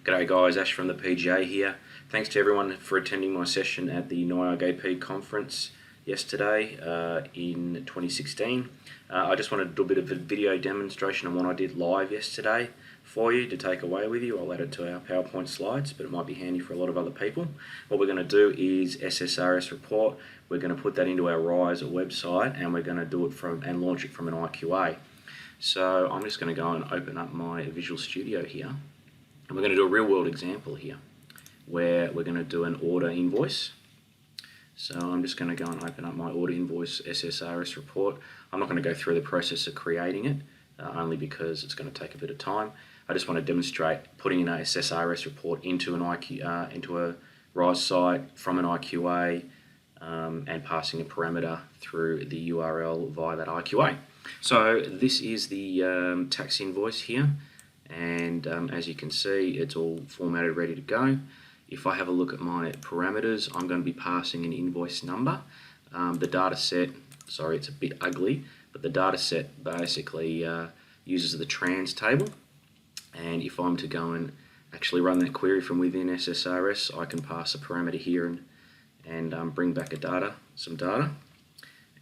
G'day guys, Ash from the PGA here. Thanks to everyone for attending my session at the Niug AP Conference yesterday in 2016. I just wanted to do a bit of a video demonstration on what I did live yesterday for you to take away with you. I'll add it to our PowerPoint slides, but it might be handy for a lot of other people. What we're going to do is SSRS report. We're going to put that into our RISE website and we're going to do it from and launch it from an IQA. So I'm just going to go and open up my Visual Studio here. And we're going to do a real world example here where we're going to do an order invoice. So I'm just going to go and open up my order invoice SSRS report. I'm not going to go through the process of creating it only because it's going to take a bit of time. I just want to demonstrate putting an SSRS report into an into a RISE site from an IQA and passing a parameter through the URL via that IQA. So this is the tax invoice here. And as you can see, it's all formatted, ready to go. If I have a look at my parameters, I'm going to be passing an invoice number. The data set, sorry, it's a bit ugly, but the data set basically uses the trans table. And if I'm to go and actually run that query from within SSRS, I can pass a parameter here and bring back some data.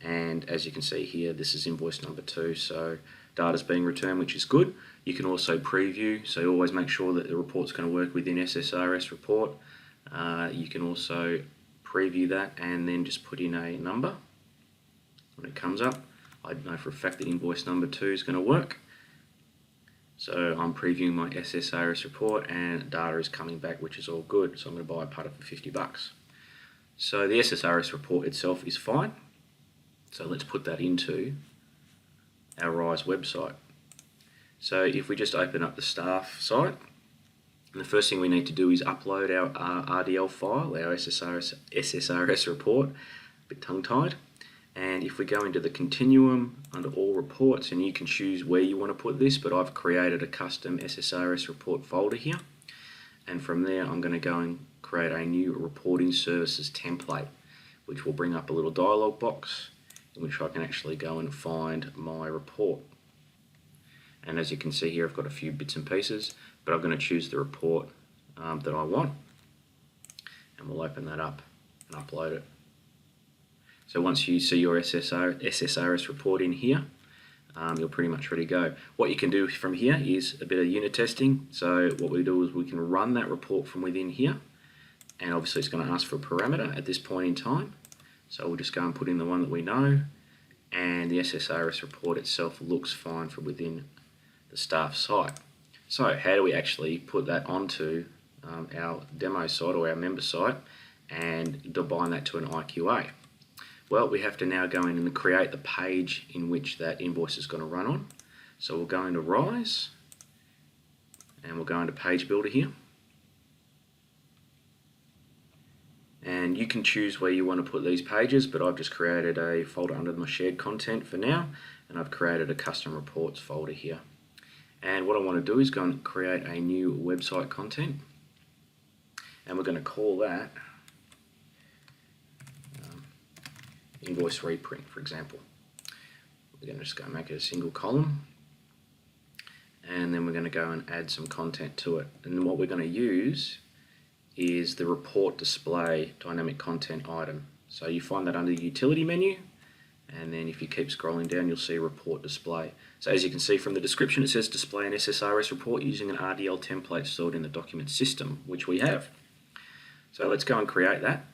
And as you can see here, this is invoice number 2, so data's being returned, which is good. You can also preview, so always make sure that the report's going to work within SSRS report. You can also preview that and then just put in a number. When it comes up, I know for a fact that invoice number 2 is going to work. So I'm previewing my SSRS report and data is coming back, which is all good. So I'm going to buy a putter for $50. So the SSRS report itself is fine. So let's put that into our RISE website. So if we just open up the staff site, and the first thing we need to do is upload our RDL file, our SSRS report, a bit tongue-tied. And if we go into the continuum under all reports, and you can choose where you want to put this, but I've created a custom SSRS report folder here. And from there, I'm going to go and create a new reporting services template, which will bring up a little dialog box in which I can actually go and find my report. And as you can see here, I've got a few bits and pieces, but I'm going to choose the report that I want, and we'll open that up and upload it. So once you see your SSRS report in here, you're pretty much ready to go. What you can do from here is a bit of unit testing. So what we do is we can run that report from within here, and obviously it's going to ask for a parameter at this point in time. So we'll just go and put in the one that we know, and the SSRS report itself looks fine from within the staff site. So how do we actually put that onto our demo site or our member site and bind that to an IQA? Well, we have to now go in and create the page in which that invoice is going to run on. So we'll go into RISE and we'll go into Page Builder here. And you can choose where you want to put these pages, but I've just created a folder under my shared content for now, and I've created a custom reports folder here. And what I want to do is go and create a new website content, and we're going to call that invoice reprint, for example. We're going to just go and make it a single column, and then we're going to go and add some content to it. And what we're going to use is the report display dynamic content item. So you find that under the utility menu, and then if you keep scrolling down, you'll see report display. So as you can see from the description, it says display an SSRS report using an RDL template stored in the document system, which we have. So let's go and create that.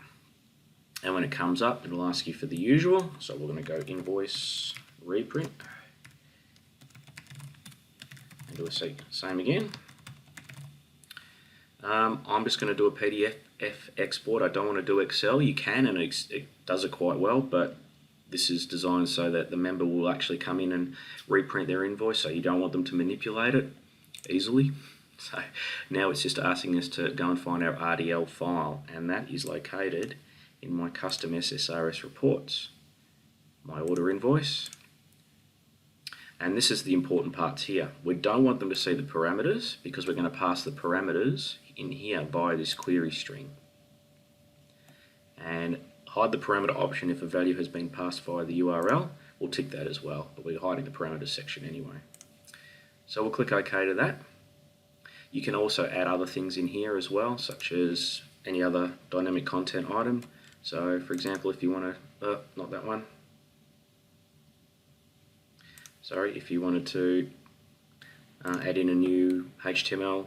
And when it comes up, it'll ask you for the usual. So we're going to go invoice reprint and do the same again. I'm just going to do a PDF export. I don't want to do Excel. You can, and it does it quite well, but this is designed so that the member will actually come in and reprint their invoice, so you don't want them to manipulate it easily. So now it's just asking us to go and find our RDL file, and that is located in my custom SSRS reports, my order invoice. And this is the important parts here. We don't want them to see the parameters because we're going to pass the parameters in here by this query string. And hide the parameter option if a value has been passed via the URL. We'll tick that as well, but we're hiding the parameters section anyway. So we'll click OK to that. You can also add other things in here as well, such as any other dynamic content item. So for example, if you want to, not that one, sorry, if you wanted to add in a new HTML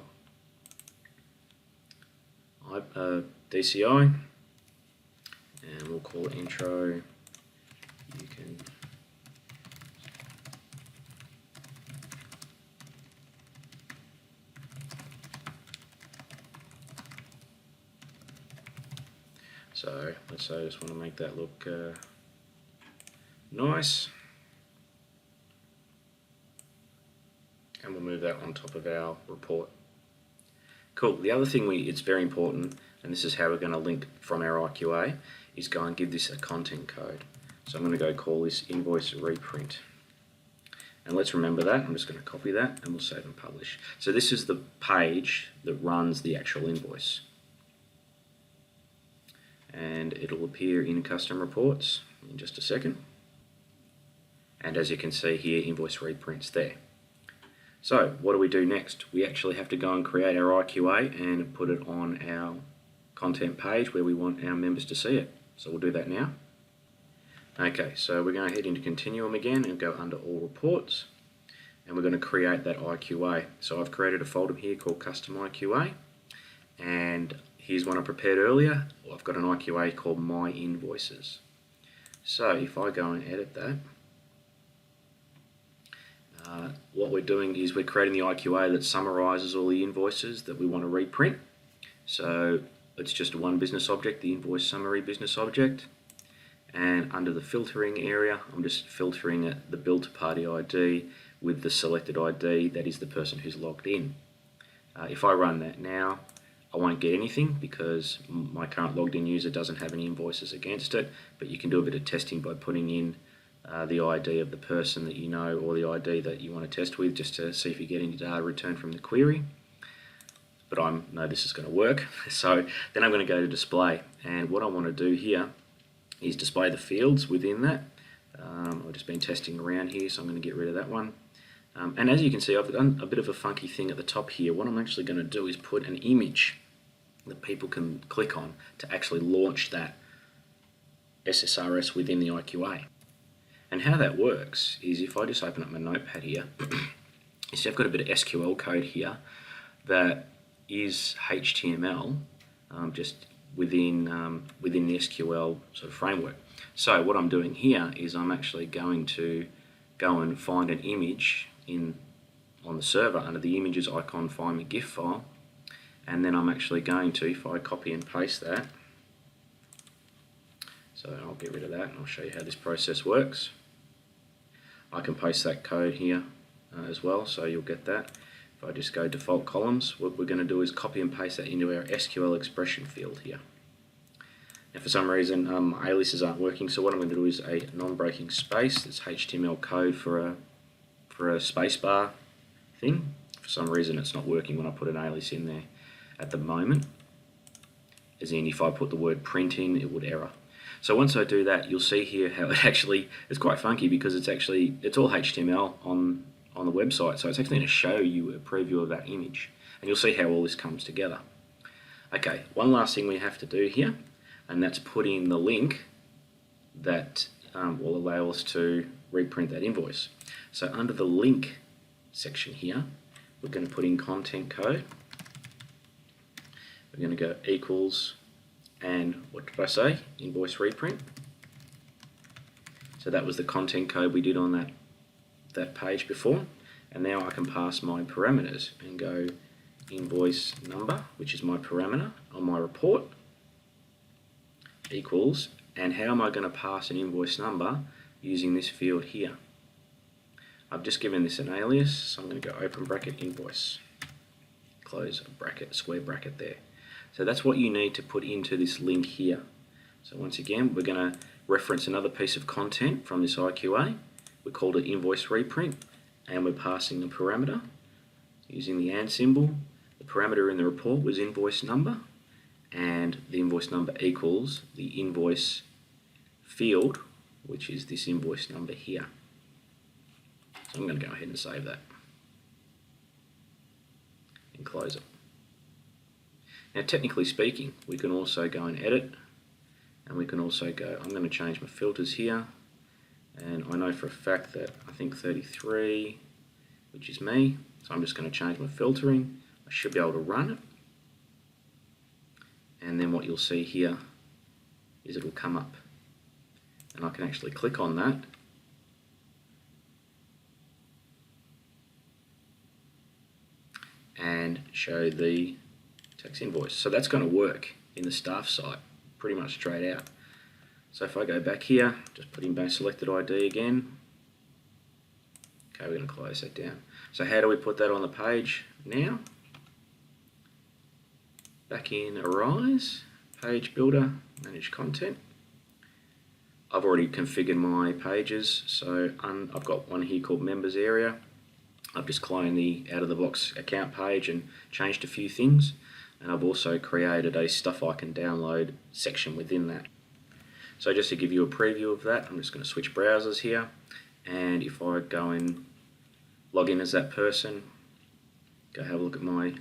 DCI, and we'll call it intro. You can so let's say I just want to make that look nice, and we'll move that on top of our report. Cool. The other thing it's very important, and this is how we're going to link from our IQA, is go and give this a content code. So I'm going to go call this invoice reprint. And let's remember that. I'm just going to copy that and we'll save and publish. So this is the page that runs the actual invoice. And it'll appear in custom reports in just a second. And as you can see here, invoice reprint's there. So what do we do next? We actually have to go and create our IQA and put it on our content page where we want our members to see it. So we'll do that now. Okay, so we're going to head into Continuum again and go under All Reports, and we're going to create that IQA. So I've created a folder here called Custom IQA, and here's one I prepared earlier. I've got an IQA called My Invoices. So if I go and edit that, what we're doing is we're creating the IQA that summarizes all the invoices that we want to reprint. So it's just one business object, the invoice summary business object. And under the filtering area, I'm just filtering it, the bill to party ID with the selected ID, that is the person who's logged in. If I run that now, I won't get anything because my current logged in user doesn't have any invoices against it, but you can do a bit of testing by putting in the ID of the person that you know or the ID that you want to test with, just to see if you get any data returned from the query. But I know this is going to work. So then I'm going to go to display, and what I want to do here is display the fields within that. I've just been testing around here, so I'm going to get rid of that one. And as you can see, I've done a bit of a funky thing at the top here. What I'm actually going to do is put an image that people can click on to actually launch that SSRS within the IQA. And how that works is if I just open up my notepad here, you see I've got a bit of SQL code here that is HTML just within the SQL sort of framework. So what I'm doing here is I'm actually going to go and find an image on the server under the images icon, find my GIF file, and then I'm actually going to, if I copy and paste that, so I'll get rid of that and I'll show you how this process works. I can paste that code here as well, so you'll get that. If I just go default columns, what we're going to do is copy and paste that into our SQL expression field here. Now for some reason aliases aren't working, so what I'm going to do is a non-breaking space. It's HTML code for a spacebar thing. For some reason it's not working when I put an alias in there at the moment. As in, if I put the word print in, it would error. So once I do that, you'll see here how it actually, it's quite funky because it's all HTML on the website, so it's actually going to show you a preview of that image, and you'll see how all this comes together. Okay, one last thing we have to do here, and that's put in the link that will allow us to reprint that invoice. So under the link section here, we're going to put in content code. We're going to go equals, and what did I say? Invoice reprint. So that was the content code we did on that page before, and now I can pass my parameters and go invoice number, which is my parameter on my report, equals, and how am I going to pass an invoice number using this field here? I've just given this an alias, so I'm going to go open bracket invoice, close bracket, square bracket there. So that's what you need to put into this link here. So once again, we're going to reference another piece of content from this IQA. We called it invoice reprint, and we're passing the parameter using the and symbol. The parameter in the report was invoice number, and the invoice number equals the invoice field, which is this invoice number here. So I'm going to go ahead and save that. and close it. Now technically speaking, we can also go and edit, and we can also go, I'm going to change my filters here, and I know for a fact that I think 33, which is me, so I'm just going to change my filtering. I should be able to run it, and then what you'll see here is it'll come up, and I can actually click on that and show the tax invoice. So that's going to work in the staff site pretty much straight out. So if I go back here, just put in bank selected ID again. Okay, we're going to close that down. So how do we put that on the page now? Back in Arise, Page Builder, Manage Content. I've already configured my pages, so I've got one here called Members Area. I've just cloned the out-of-the-box account page and changed a few things, and I've also created a stuff I can download section within that. So just to give you a preview of that, I'm just going to switch browsers here, and if I go and log in as that person, go have a look at my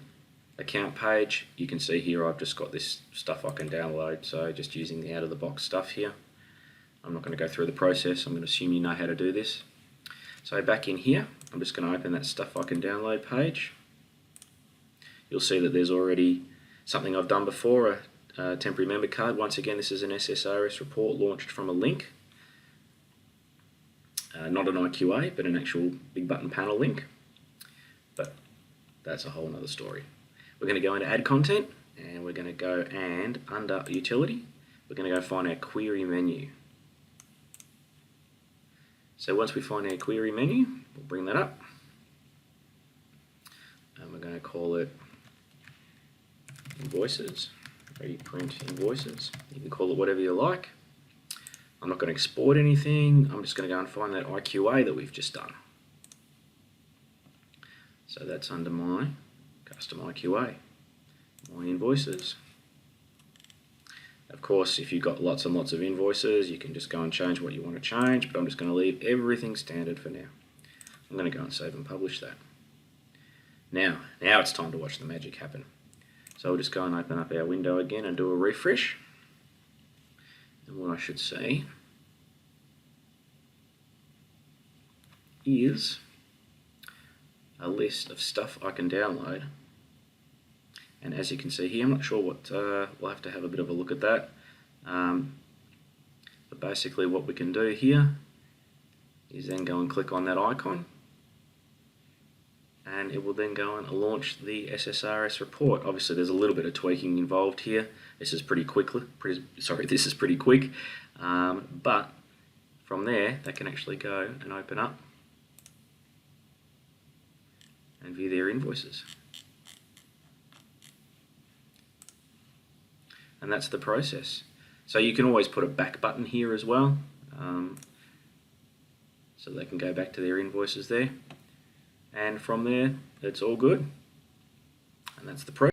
account page, you can see here I've just got this stuff I can download, so just using the out-of-the-box stuff here. I'm not going to go through the process, I'm going to assume you know how to do this. So back in here, I'm just going to open that stuff I can download page. You'll see that there's already something I've done before, a temporary member card. Once again, this is an SSRS report launched from a link. Not an IQA, but an actual big button panel link. But that's a whole nother story. We're going to go into add content, and we're going to go and under utility, we're going to go find our query menu. So once we find our query menu, we'll bring that up, and we're going to call it invoices, reprint invoices. You can call it whatever you like. I'm not going to export anything, I'm just going to go and find that IQA that we've just done. So that's under my custom IQA, my invoices. Of course, if you've got lots and lots of invoices, you can just go and change what you want to change, but I'm just going to leave everything standard for now. I'm going to go and save and publish that. Now it's time to watch the magic happen. So we'll just go and open up our window again and do a refresh. And what I should see is a list of stuff I can download. And as you can see here, I'm not sure what, we'll have to have a bit of a look at that. But basically what we can do here is then go and click on that icon, and it will then go and launch the SSRS report. Obviously there's a little bit of tweaking involved here. This is pretty quick, but from there they can actually go and open up and view their invoices. And that's the process. So you can always put a back button here as well, so they can go back to their invoices there, and from there it's all good, and that's the process.